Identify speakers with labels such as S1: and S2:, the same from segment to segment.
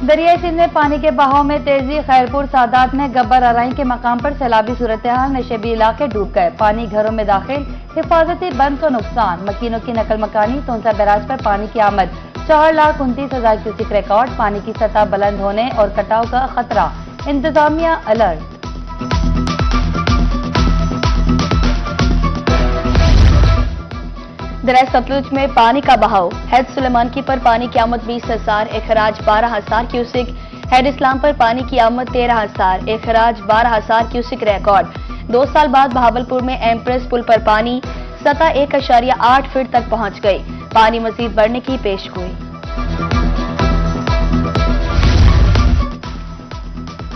S1: दरियाई सिंध में पानी के बहाव में तेजी। खैरपुर सादात में गब्बर अराई के मकाम पर सैलाबी सूरत हाल। नशेबी इलाके डूब गए, पानी घरों में दाखिल। हिफाजती बंद को नुकसान। मकीनों की नकल मकानी। तोंसा बैराज पर पानी की आमद। 4,29,000 क्यूसिक रिकॉर्ड। पानी की सतह बुलंद होने और कटाव का खतरा। इंतजामिया अलर्ट।
S2: दरिया सतलुज में पानी का बहाव। हैद सुलेमान की पर पानी की आमद 20,000, इखराज 12,000 क्यूसिक। हैद इस्लाम पर पानी की आमद 13,000, इखराज 12,000 क्यूसिक रिकॉर्ड। 2 साल बाद बहावलपुर में एम्प्रेस पुल पर पानी सतह 1.8 फीट तक पहुंच गई। पानी मजीद बढ़ने की पेशगोई।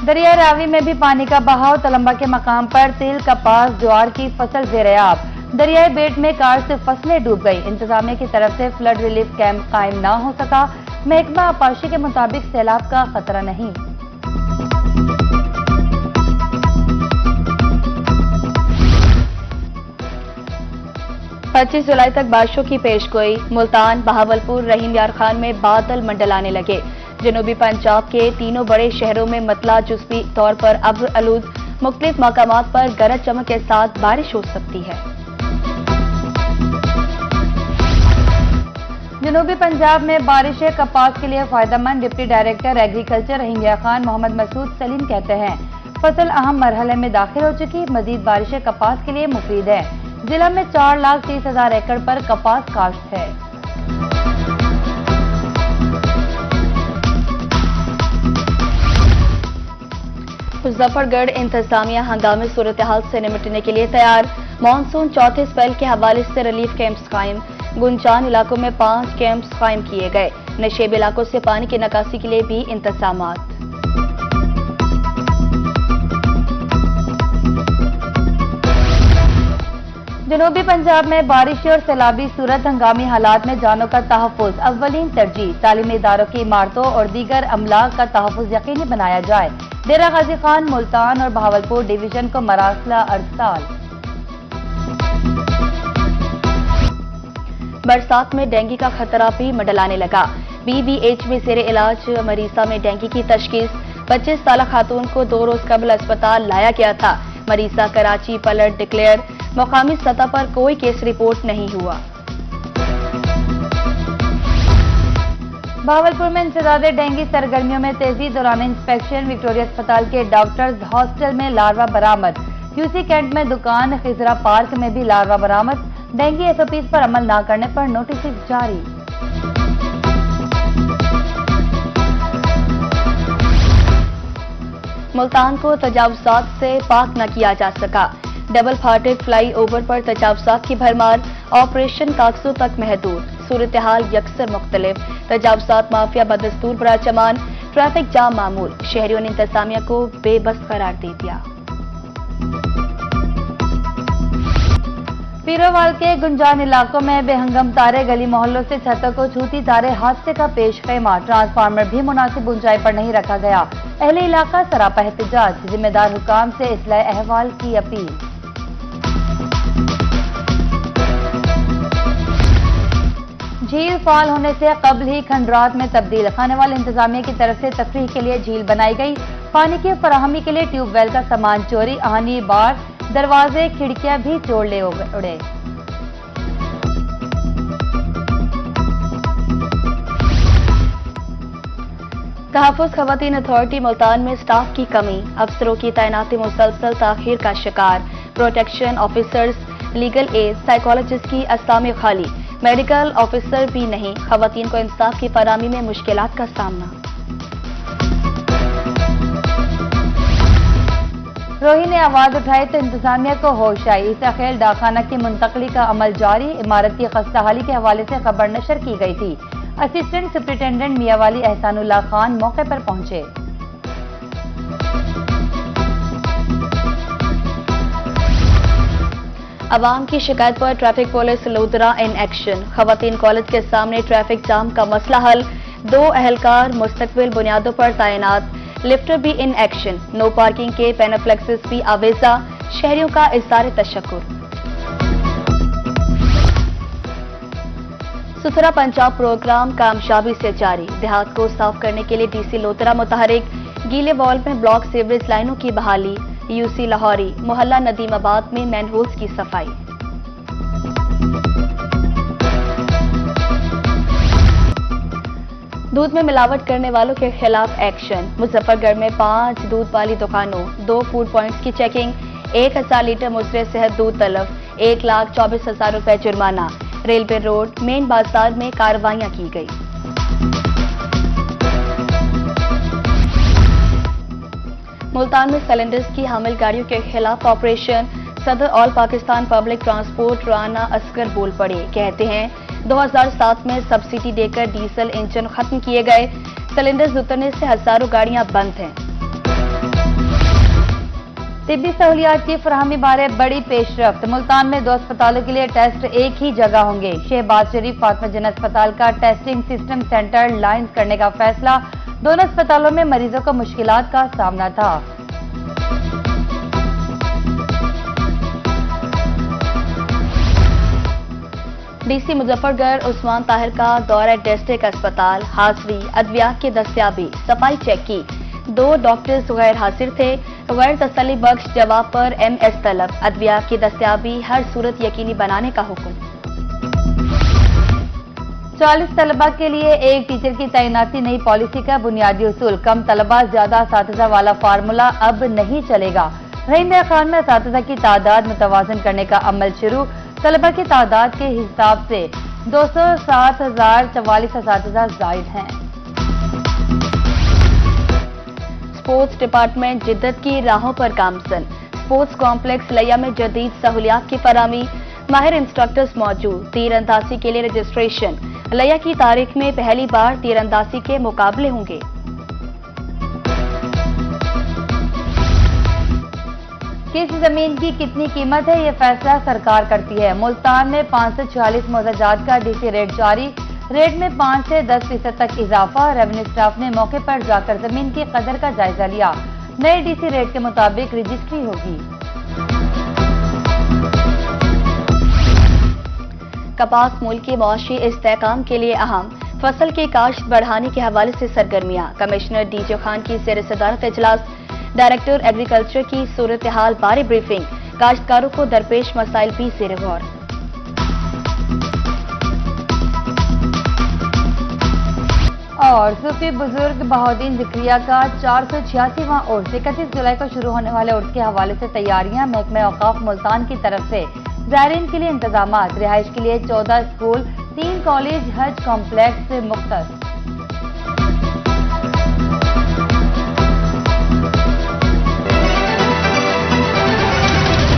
S1: दरिया रावी में भी पानी का बहाव। तलंबा के मकाम पर तिल, कपास, ज्वार की फसल ज़ेर-ए-आब। दरियाई बेट में कार से फसलें डूब गई। इंतजामिया की तरफ से फ्लड रिलीफ कैंप कायम ना हो सका। महकमा आपाशी के मुताबिक सैलाब का खतरा नहीं।
S2: पच्चीस जुलाई तक बारिशों की पेशगोई। मुल्तान, बहावलपुर, रहीम यार खान में बादल मंडलाने लगे। जनूबी पंजाब के तीनों बड़े शहरों में मतला जुज़वी तौर पर अब्र आलूद। मुख्तलिफ मकामात पर गरज चमक के साथ बारिश हो सकती है।
S1: जनूबी पंजाब में बारिशें कपास के लिए फायदेमंद। डिप्टी डायरेक्टर एग्रीकल्चर रहीम यार खान मोहम्मद मसूद सलीम कहते हैं, फसल अहम मरहले में दाखिल हो चुकी। मजीद बारिशें कपास के लिए मुफीद है। जिला में 4,30,000 एकड़ पर कपास काश्त है।
S2: मुजफ्फरगढ़ इंतजामिया हंगामी सूरत हाल से निपटने के लिए तैयार। मानसून चौथे स्पेल के हवाले से रिलीफ कैंप्स कायम। गुंजान इलाकों में 5 कैंप्स कायम किए गए। नशेब इलाकों से पानी की निकासी के लिए भी इंतजामात।
S1: जनूबी पंजाब में बारिश और सैलाबी सूरत। हंगामी हालात में जानों का तहफ़्फ़ुज़ अव्वलीन तरजीह। तालीमी इदारों की इमारतों और दीगर अमलाक का तहफ़्फ़ुज़ यकीनी बनाया जाए। डेरा गाजी खान, मुल्तान और बहावलपुर डिवीजन को मरासला अरसाल।
S2: बरसात में डेंगू का खतरा भी मंडलाने लगा। BBH में ज़ेरे इलाज मरीजा में डेंगू की तशखीस। 25 साल खातून को 2 रोज कबल अस्पताल लाया गया था। मरीजा कराची पलट डिक्लेयर। मुकामी सतह पर कोई केस रिपोर्ट नहीं हुआ।
S1: बहावलपुर में इंसदादे डेंगू सरगर्मियों में तेजी। दौरान इंस्पेक्शन विक्टोरिया अस्पताल के डॉक्टर्स हॉस्टल में लार्वा बरामद। यूसी कैंट में दुकान खिजरा पार्क में भी लार्वा बरामद। डेंगू SOPs पर अमल न करने पर नोटिस जारी।
S2: मुल्तान को तजावुजात से पाक न किया जा सका। डबल फाटेड फ्लाई ओवर पर तजावुजात की भरमार। ऑपरेशन कागजों तक महदूद। सूरत हाल यकसर मुख्तलिफ। तजावुजात माफिया बदस्तूर बराचमान। ट्रैफिक जाम मामूल। शहरियों ने इंतजामिया को बेबस करार दे दिया।
S1: पीरोवाल के गुंजान इलाकों में बेहंगम तारे। गली मोहल्लों से छतों को छूती तारे। हादसे का पेश खेमा। ट्रांसफार्मर भी मुनासिब ऊंचाई पर नहीं रखा गया। अहले इलाका सरापा एहतजाज। जिम्मेदार हुकाम से इस्लाह अहवाल की अपील। झील फाल होने से कबल ही खंडरात में तब्दील। खानेवाल इंतजामिया की तरफ से तफरीह के लिए झील बनाई गई। पानी की फराहमी के लिए ट्यूबवेल का सामान चोरी। आहानी बार, दरवाजे, खिड़कियां भी चोर ले उड़े।
S2: तहफ़्फ़ुज़ ख़वातीन अथॉरिटी मुल्तान में स्टाफ की कमी। अफसरों की तैनाती मुसलसल ताख़ीर का शिकार। Protection officers, legal aid, psychologist की असामी खाली। मेडिकल ऑफिसर भी नहीं। ख़वातीन को इंसाफ की फराहमी में मुश्किलात का सामना।
S1: रोही ने आवाज उठाई तो इंतजामिया को होश आई। ईसा खेल डाकखाना की मुंतकली का अमल जारी। इमारत की खस्ताहाली के हवाले से खबर नशर की गई थी। असिस्टेंट सुपरिटेंडेंट मियावाली एहसानुल्लाह खान मौके पर पहुंचे।
S2: अवाम की शिकायत पर ट्रैफिक पुलिस लोधरा इन एक्शन। खवातीन कॉलेज के सामने ट्रैफिक जाम का मसला हल। 2 अहलकार मुस्तकबिल बुनियादों पर तैनात। लिफ्टर भी इन एक्शन। नो पार्किंग के पेनाफ्लेक्सिस भी आवेजा। शहरियों का इज़हार तशक्कुर। सुथरा पंजाब प्रोग्राम कामयाबी से जारी। देहात को साफ करने के लिए डीसी लोतरा मुतहरिक। गीले वॉल में ब्लॉक सीवरेज लाइनों की बहाली। यूसी लाहौरी मोहल्ला नदीमाबाद में मैनहोल्स की सफाई। दूध में मिलावट करने वालों के खिलाफ एक्शन। मुजफ्फरगढ़ में 5 दूध वाली दुकानों, 2 फूड पॉइंट्स की चेकिंग। 1000 लीटर मुसरे सेहत दूध तलब। 1,24,000 रुपए जुर्माना। रेलवे रोड मेन बाजार में कार्रवाइयां की गई। मुल्तान में सिलेंडर्स की हामिल गाड़ियों के खिलाफ ऑपरेशन। सदर all Pakistan public transport Rana Asghar बोल पड़े। कहते हैं 2007 में सब्सिडी देकर डीजल इंजन खत्म किए गए। सिलेंडर्स उतरने से हजारों गाड़ियां बंद हैं। तिब्बी सहूलियात की फराहमी बारे बड़ी पेशरफ्त। मुल्तान में 2 अस्पतालों के लिए टेस्ट एक ही जगह होंगे। शहबाज शरीफ फातिमा जिन्ना अस्पताल का टेस्टिंग सिस्टम सेंटर लाइंस करने का फैसला। दोनों अस्पतालों में मरीजों को मुश्किलात का सामना था। डीसी मुजफ्फरगढ़ उस्मान ताहिर का दौरा डिस्ट्रिक्ट अस्पताल। हाजिरी, अद्वियात की दस्तयाबी, सफाई चेक की। 2 डॉक्टर्स गैर हाजिर थे। गैर तसल्ली बख्श जवाब पर MS तलब। अद्वियात की दस्तयाबी हर सूरत यकीनी बनाने का हुक्म।
S1: 40 तलबा के लिए एक टीचर की तैनाती नई पॉलिसी का बुनियादी उसूल। कम तलबा ज्यादा असातिज़ा वाला फार्मूला अब नहीं चलेगा। रहीम खान में असातिज़ा की तादाद मुतवाजन करने का अमल शुरू। तलबा की तादाद के हिसाब से 207,044 असातिज़ा जायद हैं। स्पोर्ट्स डिपार्टमेंट जिद्दत की राहों पर गामजन। स्पोर्ट्स कॉम्प्लेक्स लिया में जदीद सहूलियात की फराहमी। माहिर इंस्ट्रक्टर्स मौजूद। तीरंदाजी के लिए रजिस्ट्रेशन। लिया की तारीख में पहली बार तीरंदाजी के मुकाबले होंगे। किस जमीन की कितनी कीमत है, ये फैसला सरकार करती है। मुल्तान में 546 मोजाजात का डीसी रेट जारी। रेट में 5 से 10% तक इजाफा। रेवेन्यू स्टाफ ने मौके पर जाकर जमीन की कदर का जायजा लिया। नए डीसी रेट के मुताबिक रजिस्ट्री होगी।
S2: कपास मुल्क के मुआशी इस्तेहकाम के लिए अहम। फसल की काश्त बढ़ाने के हवाले से सरगर्मियां। कमिश्नर डीजे खान की ज़ेर सदारत इजलास। डायरेक्टर एग्रीकल्चर की सूरत हाल बारे ब्रीफिंग। काश्तकारों को दरपेश मसाइल भी ज़ेर गौर।
S1: और सूफी बुजुर्ग बहाउद्दीन जिक्रिया का 486वां उर्स 31 जुलाई को शुरू होने वाले उर्स के हवाले से तैयारियां। महकमा औकाफ मुल्तान की तरफ से ज़ायरीन के लिए इंतजामात। रिहाइश के लिए 14 स्कूल, 3 कॉलेज, हज कॉम्प्लेक्स मुख्तस।